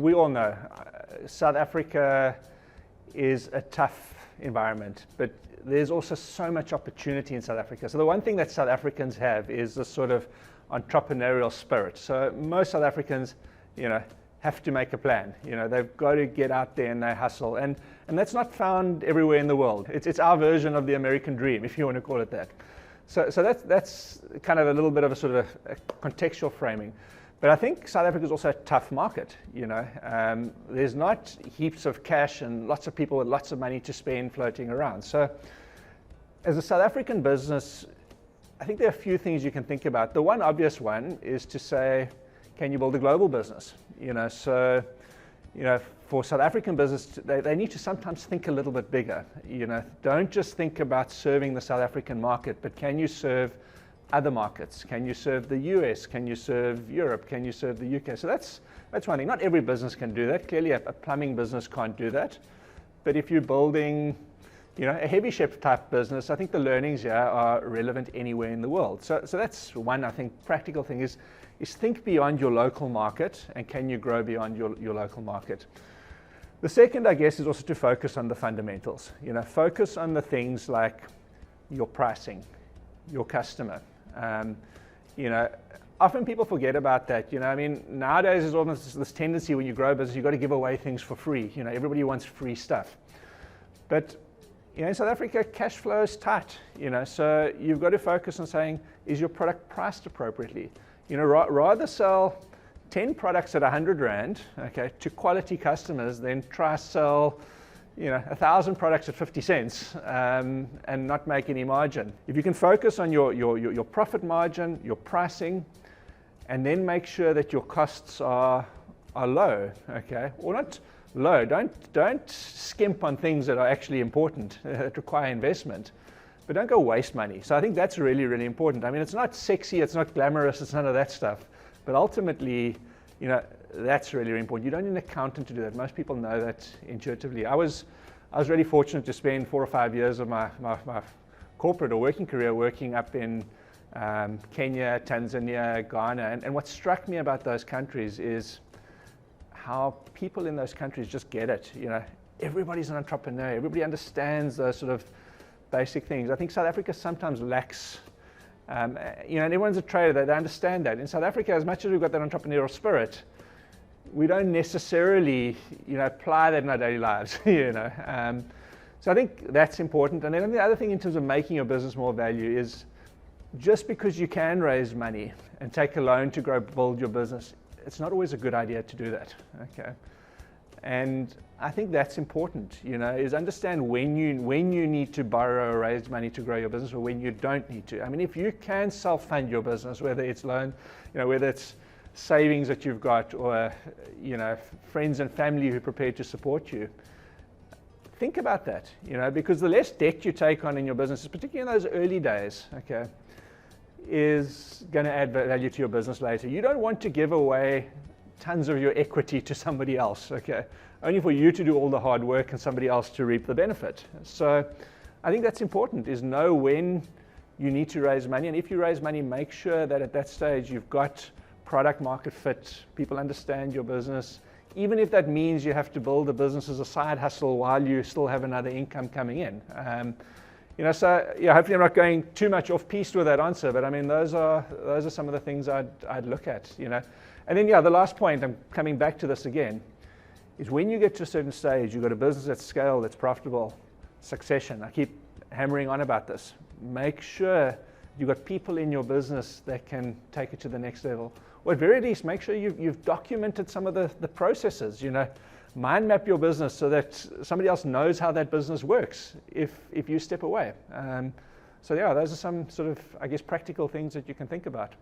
we all know South Africa is a tough environment, but there's also so much opportunity in South Africa. So the one thing that South Africans have is this sort of entrepreneurial spirit. So most South Africans, have to make a plan. They've got to get out there and they hustle. And that's not found everywhere in the world. It's our version of the American dream, if you want to call it that. So that's kind of a little bit of a sort of a contextual framing. But I think South Africa is also a tough market. There's not heaps of cash and lots of people with lots of money to spend floating around. So as a South African business, I think there are a few things you can think about. The one obvious one is to say, can you build a global business? For South African business, they need to sometimes think a little bit bigger. Don't just think about serving the South African market, but can you serve other markets? Can you serve the US? Can you serve Europe? Can you serve the UK? So that's one thing. Not every business can do that. Clearly, a plumbing business can't do that. But if you're building, a heavy ship type business, I think the learnings here are relevant anywhere in the world. So that's one, I think, practical thing is think beyond your local market, and can you grow beyond your local market? The second, I guess, is also to focus on the fundamentals. Focus on the things like your pricing, your customer. Often people forget about that. Nowadays there's almost this tendency when you grow a business, you've got to give away things for free. Everybody wants free stuff. But in South Africa, cash flow is tight. So you've got to focus on saying, is your product priced appropriately? Rather sell 10 products at 100 Rand, to quality customers, than try sell 1,000 products at 50 cents and not make any margin. If you can focus on your profit margin, your pricing, and then make sure that your costs are low, or not low. Don't skimp on things that are actually important, that require investment, but don't go waste money. So I think that's really, really important. It's not sexy, it's not glamorous, it's none of that stuff, but ultimately, that's really, really important. You don't need an accountant to do that. Most people know that intuitively. I was really fortunate to spend 4 or 5 years of my corporate or working career working up in Kenya, Tanzania, Ghana. And what struck me about those countries is how people in those countries just get it. Everybody's an entrepreneur. Everybody understands those sort of basic things. I think South Africa sometimes lacks. And everyone's a trader, they understand that. In South Africa, as much as we've got that entrepreneurial spirit, we don't necessarily, apply that in our daily lives, So I think that's important. And then the other thing in terms of making your business more value is just because you can raise money and take a loan to build your business, it's not always a good idea to do that, And I think that's important, is understand when you need to borrow or raise money to grow your business, or when you don't need to. If you can self-fund your business, whether it's loan, whether it's savings that you've got, or friends and family who are prepared to support you, think about that, because the less debt you take on in your business, particularly in those early days, is going to add value to your business later. You don't want to give away tons of your equity to somebody else, only for you to do all the hard work and somebody else to reap the benefit. So I think that's important, is know when you need to raise money, and if you raise money, make sure that at that stage you've got product market fit, people understand your business, even if that means you have to build a business as a side hustle while you still have another income coming in. Hopefully I'm not going too much off piste with that answer, but those are some of the things I'd look at, And then, the last point, I'm coming back to this again, is when you get to a certain stage, you've got a business that's scale, that's profitable, succession. I keep hammering on about this. Make sure you've got people in your business that can take it to the next level. Or at very least, make sure you've documented some of the processes, Mind map your business so that somebody else knows how that business works if you step away. Those are some sort of, practical things that you can think about.